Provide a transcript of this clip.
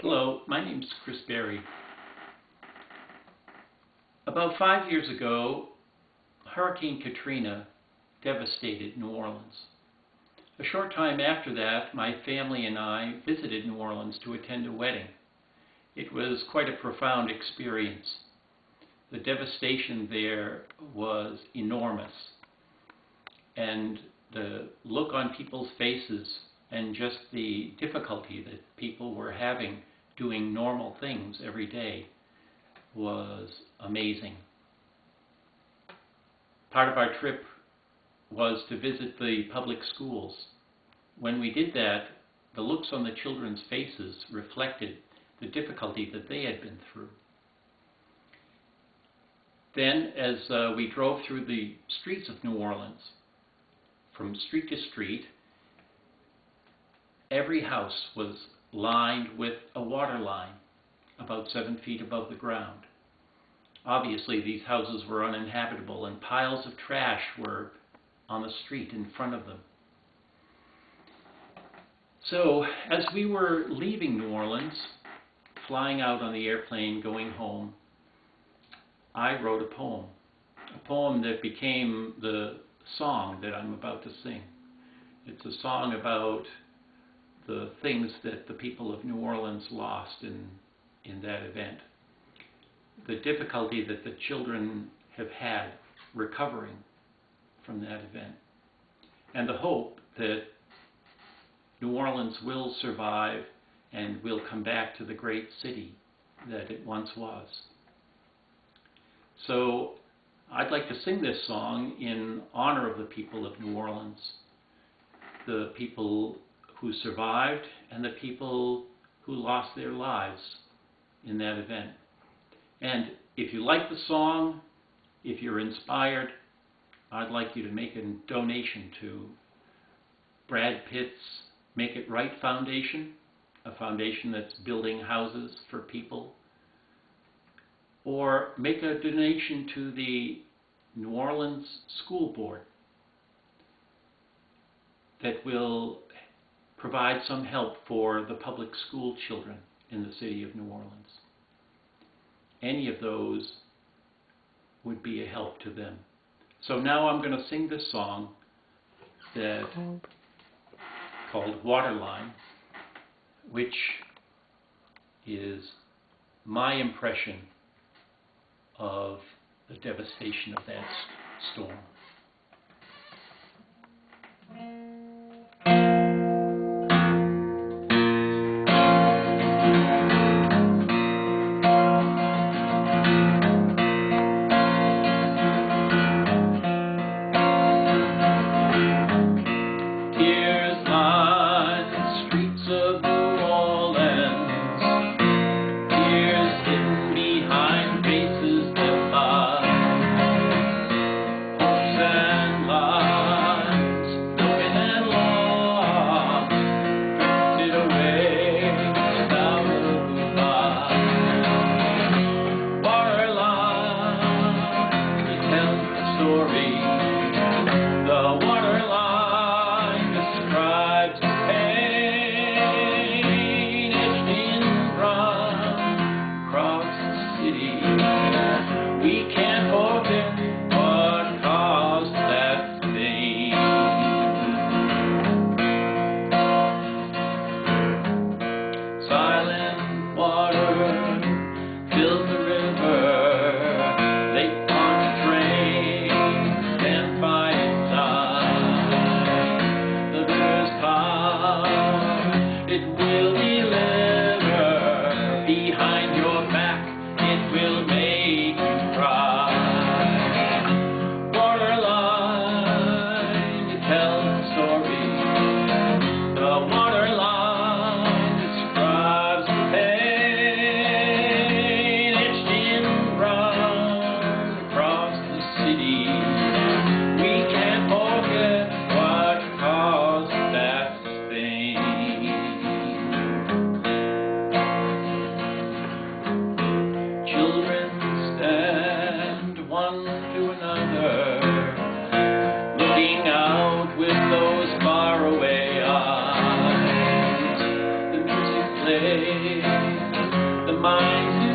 Hello, my name's Chris Berry. About 5 years ago, Hurricane Katrina devastated New Orleans. A short time after that, my family and I visited New Orleans to attend a wedding. It was quite a profound experience. The devastation there was enormous, and the look on people's faces and just the difficulty that people were having doing normal things every day was amazing. Part of our trip was to visit the public schools. When we did that, the looks on the children's faces reflected the difficulty that they had been through. Then, as we drove through the streets of New Orleans, from street to street, every house was lined with a water line about 7 feet above the ground. Obviously, these houses were uninhabitable, and piles of trash were on the street in front of them. So, as we were leaving New Orleans, flying out on the airplane, going home, I wrote a poem that became the song that I'm about to sing. It's a song about the things that the people of New Orleans lost in that event, the difficulty that the children have had recovering from that event, and the hope that New Orleans will survive and will come back to the great city that it once was. So I'd like to sing this song in honor of the people of New Orleans, the people who survived and the people who lost their lives in that event. And if you like the song, if you're inspired, I'd like you to make a donation to Brad Pitt's Make It Right Foundation, a foundation that's building houses for people, or make a donation to the New Orleans School Board that will provide some help for the public school children in the city of New Orleans. Any of those would be a help to them. So now I'm going to sing this song called Waterline, which is my impression of the devastation of that storm. minds